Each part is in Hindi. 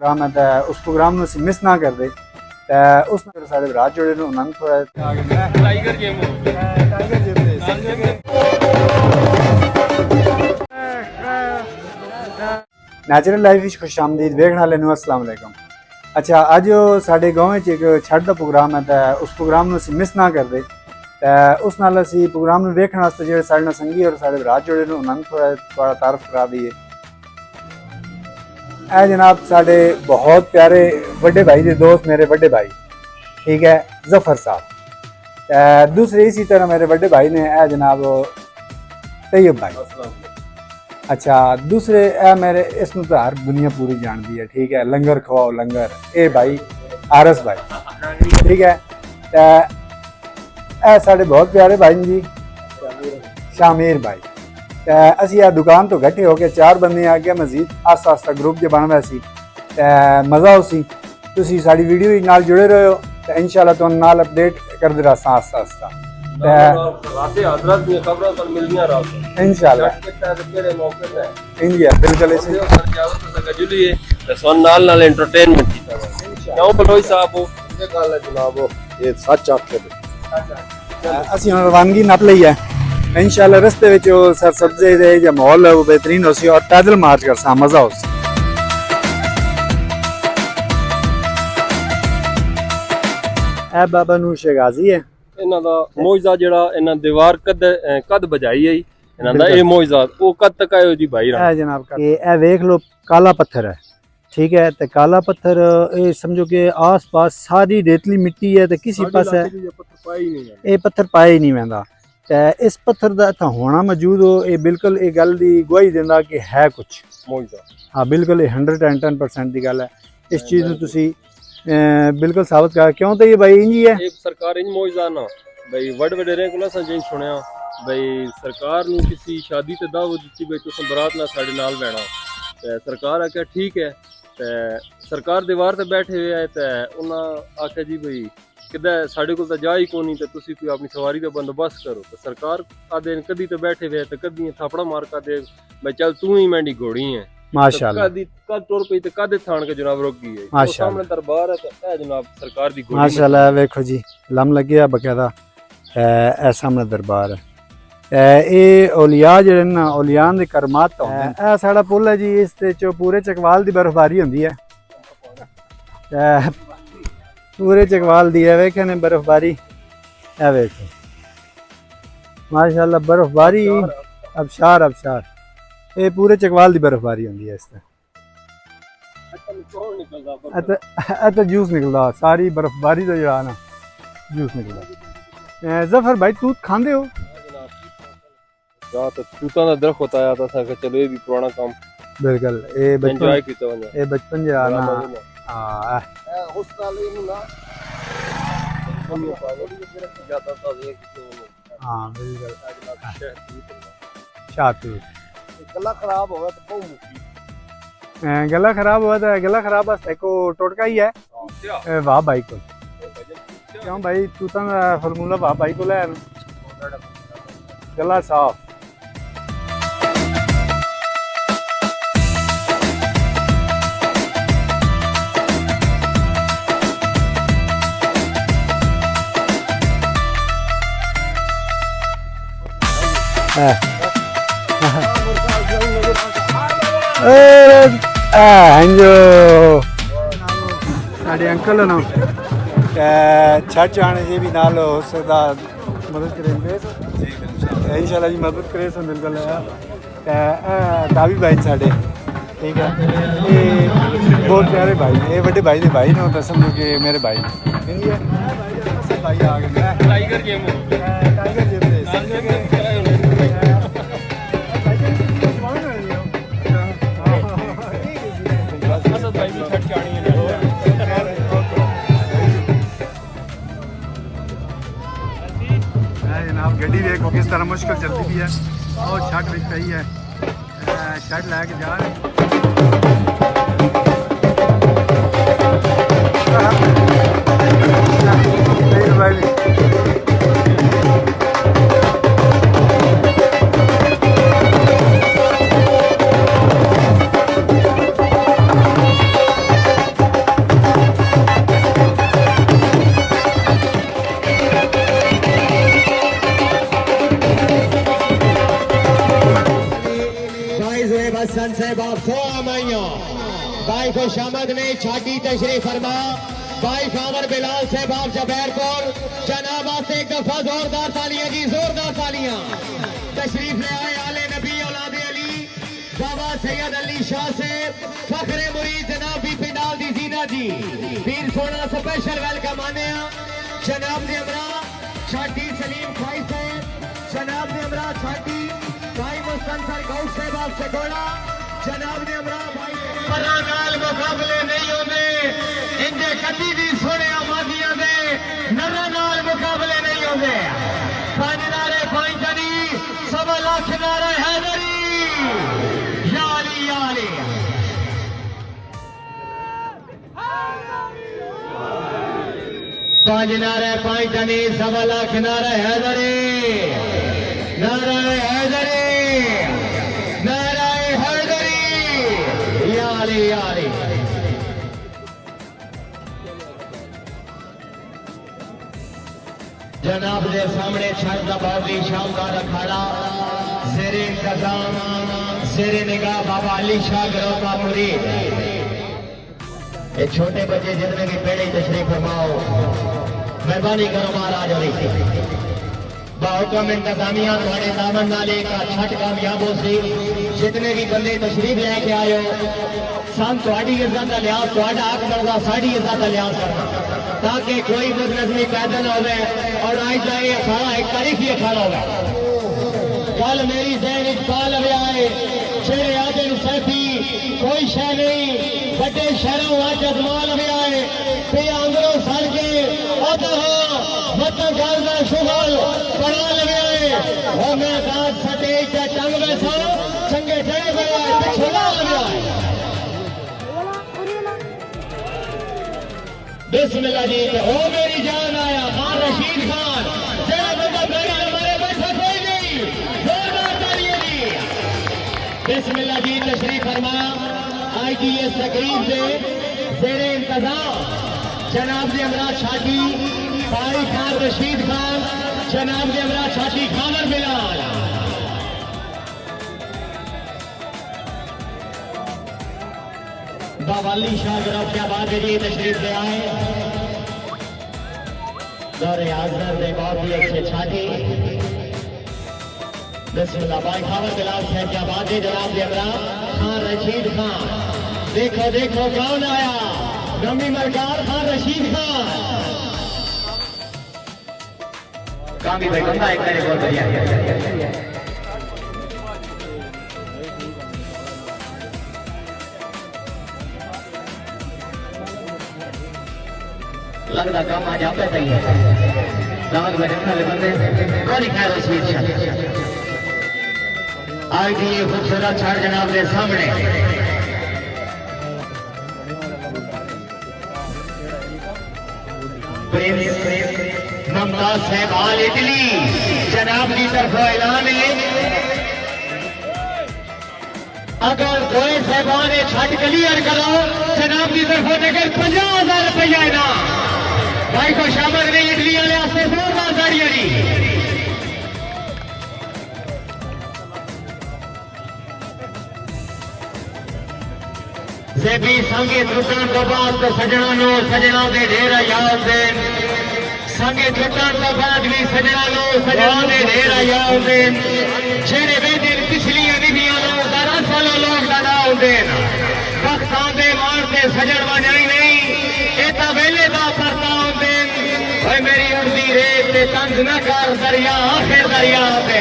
प्रोग्राम है तो उस प्रोग्राम में मिस ना कर दे तो उस साढ़े भरा जोड़े उन्होंने थोड़ा टाइगर गेम नेचुरल लाइफ खुश आमदीद वेखने वाले अस्सलाम वालेकुम। अच्छा अज साढ़े गाँव एक छठ का प्रोग्राम है तो उस प्रोग्राम में मिस ना कर दे तो उस नाल असी प्रोग्राम में वेखने वास्ते जो साढ़े संगी और साढ़े भरा जोड़े उन्होंने थोड़ा तारफ करा दीए। ए जनाब साढ़े बहुत प्यारे बड़े भाई के दोस्त मेरे बड़े भाई ठीक है जफर साहब। दूसरे इसी तरह मेरे बड़े भाई ने ए जनाब तैयब भाई। अच्छा दूसरे ए मेरे इसमें तो हर दुनिया पूरी जानती है ठीक है लंगर खवाओ लंगर ए भाई आरस भाई ठीक है। ए साढ़े बहुत प्यारे भाई जी शामिर भाई। असी आ दुकान तो इकट्ठे होके चार बंदे आ गए मजीद आस्ता आस्ता ग्रुप जो बन रहा सी मज़ा उसी तुसी साड़ी वीडियो नाल जुड़े रहे हो तो इंशाल्लाह तो नाल अपडेट करते रहा आस्ता आस्ता इंशाल्लाह इंडिया बिल्कुल नाल एंटरटेनमेंट क्यों बलोई साहब जनाब ये सच आखे असी हुण रवानगी नप लई है इंशाल्लाह रस्ते विच सर सब्जे दे जो माहौल है वो बेहतरीन हो सी और पैदल मार्च कर सा मजा हो सी। ए बाबा नूर शेगाजी है इन्हां दा मौजज़ा जेड़ा इन्हां दीवार कद बजाई है इन्हां दा ए मौजज़ा वो कद तक आयो जी भाई ए जनाब ये ए देख लो काला पत्थर है ठीक है तो काला पत्थर ये समझो कि आस पास सारी रेतली मिट्टी है तो किसी पास है ये पत्थर पाया ही नहीं वैंदा इस पत्थर का इतना होना मौजूद हो ये बिल्कुल ये गल की गवाही देंदा कि है कुछ मौजज़ा। हाँ बिल्कुल ये 110% की गल है इस चीज़ में तुसी बिल्कुल साबित कर क्यों तो ये भाई इंज ही है ये सरकार इंज मौजज़ा ना भाई वड वडेरे कोला सा जिन सुनया भाई सरकार नू किसी शादी ते दावत दी भाई तुस बारात ना साडे नाल बैठा ते सरकार आख्या ठीक है ते सरकार दीवार ते बैठे हुए है ते उन्हां आख्या जी भाई किदा साढ़े को तो जा ही कोनी तो तुसी कोई अपनी सवारी का बंदोबस्त करो तो सरकार आदे कदी तो बैठे हुए तो कदी थापड़ा मार का दे भाई चल तू ही मैंडी घोड़ी है माशाल्लाह कदी कद टुर पई ते कद थान के जनाब रुक गई है सामने दरबार है तो ए जनाब सरकार दी घोड़ी माशाल्लाह देखो जी लम लगे बकायदा ए सामने दरबार है ये औलिया जेड़े ना औलियां दे करमात तो ए साड़ा पुल है जी इस ते चो पूरे चकवाल दी बर्फबारी होंदी है पूरे चकवाल दी है वेखे ने बर्फबारी है वेखो माशाल्लाह बर्फबारी अबशार अबशार ये पूरे चकवाल दी बर्फबारी होंदी है इस ते जूस निकलदा सारी बर्फबारी तो जड़ा ना जूस निकलदा। जफर भाई तू खांदे हो रात तूता दा दरख्त होता है तो चलो ये भी पुराना काम बिल्कुल ये बचपन जड़ा ना हाँ उस साल ना हाँ बिल्कुल शाहतूत गला खराब हो तो बहुत मुश्किल गला खराब हुआ तो गला खराब बस एको टोटका ही है वाह भाई को क्यों भाई तूता का फार्मूला वाह भाई को ले गला साफ साढ़े अंकल ना छठ जाने से भी नाल हो सकता मदद करेंगे इंशाल्लाह जी मदद करे सो बिल्कुल दावी भाई साढ़े ठीक है ये बहुत प्यारे भाई ये बड़े भाई ने भाई ने समझो कि मेरे भाई भाई आ गए टाइगर गेम जनाब गड्डी देखो किस तरह मुश्किल चलती भी है और छठ बिक रही है छठ लैके जा रहे भाई खुशामद में छाटी तशरीफ फरमा भाई खावर बिलाल से बाप जबैरपुर जनाब वास्ते एक दफा जोरदार तालियां जी, जोरदार तालियां। तशरीफ ले आए आले नबी औलादे अली बाबा सैयद अली शाह से फखरे मुरीद जनाब भी पिंडाल दी जीना जी पीर सोना स्पेशल वेलकम आने जनाब ने अमरा छाटी सलीम भाई से जनाब ने अमरा छाटी भाई मुस्तंसर गौश से बाप से गोड़ा जनाब ने अमरा भाई नाल मुकाबले नहीं होंगे इंजे कदी भी सोने आबादियां दे नर नाल मुकाबले नहीं होंगे। पांच नारे पांच जनी 1.25 लाख नारे हैदरी या अली या अली। पांच नारे पांच जनी 1.25 लाख नारे हैदरी नारे हैदरी नारे हैदरी या अली या अली। जनाब के सामने शाहजाबाद शानदार अखाड़ा शेरे इंतजाम शेरे निगाह बाबा अली शाह गरोका मुरीद। ये छोटे बच्चे जितने भी पेड़े तशरीफ फरमाओ मेहरबानी करो महाराज और बाहुकम इंतजामिया थोड़े दामन नाले का छठ कामयाब हो सी। जितने भी बंदे तशरीफ लेके आयो सन थोड़ी इज्जत का लिहाज थोड़ा हक बनता साड़ी इज्जत का लिहाज करना ताकि कोई बदनजमी पैदा न हो और आज जाए अखाड़ा एक तारीखी अखाड़ा होगा। कल मेरी जहन पाल आए शेरे आदिल सैफी कोई शह नहीं बड़े शहरों आज अजमाल भी आए पे अंदरों सड़ के मतलब गल का शुगल बड़ा लगे आए और मैं आज सटेज के टंग में सो चंगे जड़े पे आए पिछड़ा लगे आए। बिस्मिल्लाह जी ओ मेरी जान आया खान रशीद खान तेरा बंदा मेरे हमारे बैठा कोई नहीं जोरदार तालियां जी। बिस्मिल्लाह जी तशरीफ फरमा आज की इस तकरीब से जेरे इंतजाम जनाब ने अमरा छाटी भाई खान रशीद खान जनाब ने अमरा छाटी खावर बिलाल। बाबा अली शाह गिरफ्त क्या बात है जी तशरीफ ले आए दौरे आजर ने बहुत ही अच्छे छाटे बिस्मिल्लाह भाई खावर बिलाल साहब क्या बात है जनाब देवरा खान रशीद खान। देखो देखो कौन आया नमी मरकार खान रशीद खान कामी भाई बंदा एक मेरे बहुत बढ़िया लगता काम आज आप ही है दाग में रखने वाले बंदे कौन खैर रशीद शाह आज की ये खूबसूरत छाड़ जनाब के सामने मुमताज साहब आल इटली जनाब की तरफ ऐलान है अगर कोई साहबान छठ क्लियर करो जनाब की तरफ नगर 50,000 रुपया इनाम भाई को शामिल नहीं इटली वाले जोरदार ताड़ियां जी। भी संगे टुटन तो बाद तो सजना के ढेर याद देन संगे टुटन तो बाद भी सजना के ढेर याद देन जेड़े वे दिन पिछलियां निधियां लोग 10 साल लोग दादा होते वक्त आते मारते सजन बजाई नहीं एता वेले दा परता होते भाई मेरी उड़दी रेत ते तंग न कर दरिया आखिर दरिया होते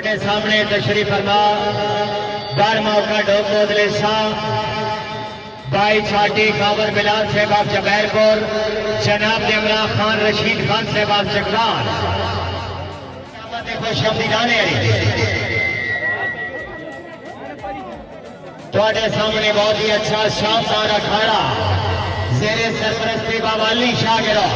थोड़े सामने तशरीफ फरमा 12वां का डोक बोदले भाई छाटी काबर बिलाल साहब जबैरपुर, जनाब इमरान खान रशीद खान साहब जगदार। थोड़े सामने बहुत ही अच्छा शानदार अखाड़ा जेरे सरपरस्ती बाबा अली शाह गिरोह।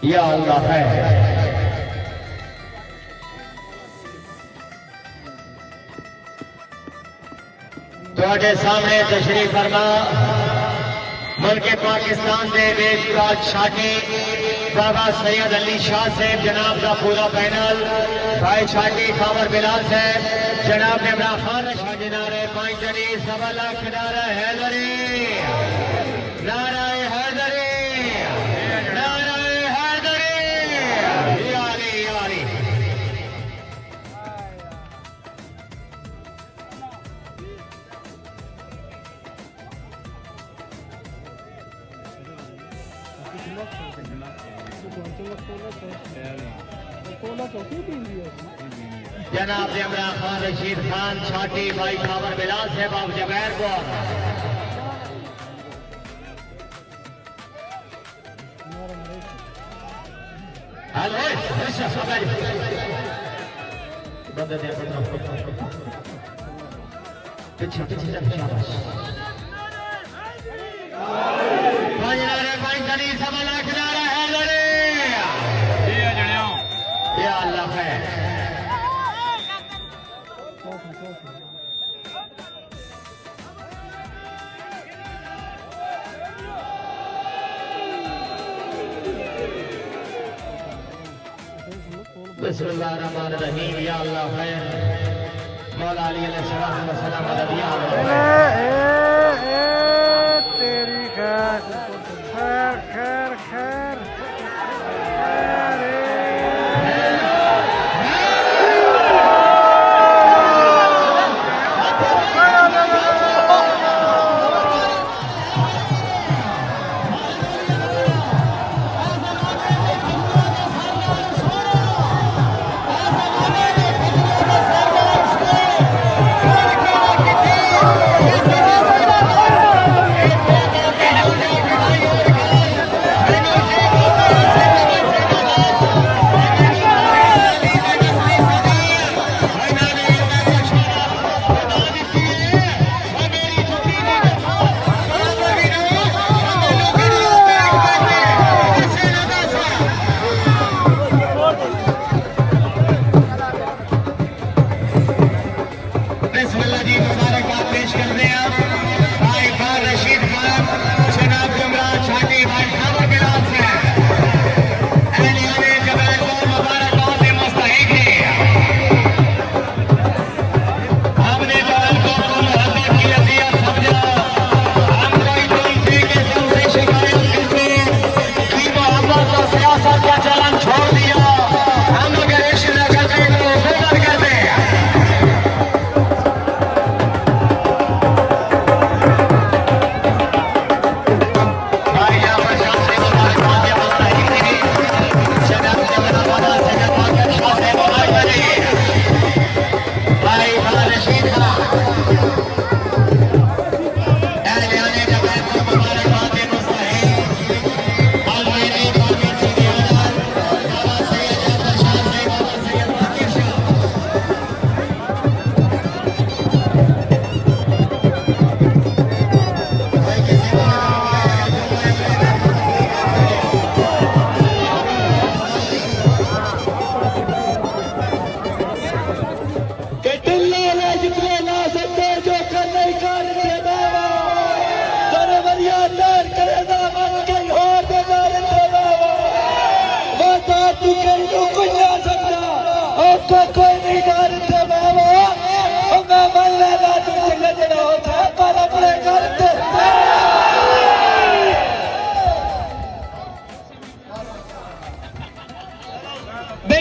या अल्लाह है। थोड़े सामने तशरीफ फरमा मुल्क पाकिस्तान के देशराज छाटी बाबा सैयद अली शाह साहब जनाब का पूरा पैनल, भाई छाटी काबर बिलाल साहब जनाब इमरान खान रशीद नारे 5 जनी 1.25 लाख नारा हैदरी, नारा हैदरी, नारा हैदरी। यारी यारी जनाब इमरान खान रशीद खान छाटी भाई काबर बिलाल साहब जबैरपुर। पीछे पीछे शाबाश। 5 नारे 5 जनी 1.25 लाख नारा है लड़े। या अल्लाह है। बिस्मिल्लाहिर्रहमानिर्रहीम। या अल्लाह है। मौला अली अलैहिस्सलाम व सलाम अलैहि तेरी खैर खैर खैर खैर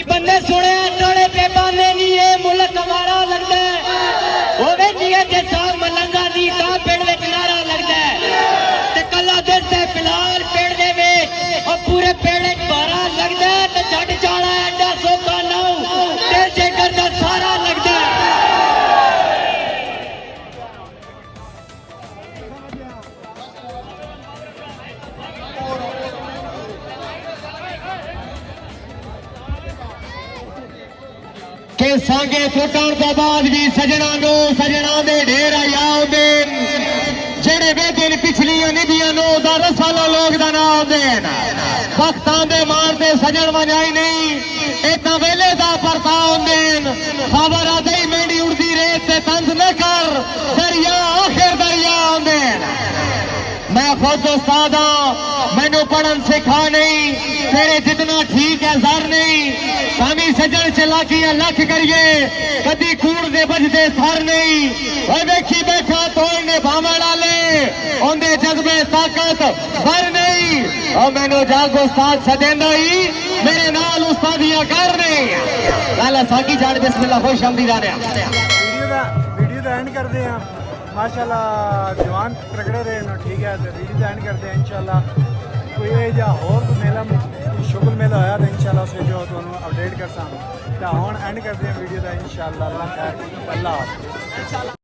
बंदे सुने थोड़े बेबाने नहीं है मुल्क हमारा लगता है वो भी नहीं है जैसा मलंगा दी का पेड़ में किनारा लगता है। सांगे टुटण तो बाद भी सजना दे ढेर आउंदे जेड़े वेदे पिछलियां निधियां नो दा रसालो लोग दा नाम देन वक्तां दे मारते सजन वजाई नहीं इतना वेले दा परताव देन खबर आदई मेंढी उड़दी रेत ते तंज न कर दरिया आखिर दरिया देन मैं खुद उस्ताद मैनू पढ़न सिखा नहीं तेरे जितना ठीक है जर नहीं स्वामी सजन चलाकियां लख करिए कदी कूड़ दे बजदे थर नहीं देखी बैठा तोड़ने भावण वाले ओंदे जज्बे ताकत भर नहीं और मैनू जाग उस्ताद सदेंदा ही मेरे नाल उस्तादियां कर नहीं लाला साकी जान बिस्मिल्लाह खुश आमदीद आने वीडियो दा एंड करदे हैं माशाल्लाह जवान तगड़े रहे ना ठीक है तो वीडियो दा एंड करते हैं इंशाल्लाह कोई या होर मेला शुगल मेला होया तो इंशाल्लाह उसे जो तुहानू अपडेट करसा तो हुण एंड करते हैं वीडियो दा इंशाल्लाह अल्लाह खैर अल्लाह हाफ़िज़।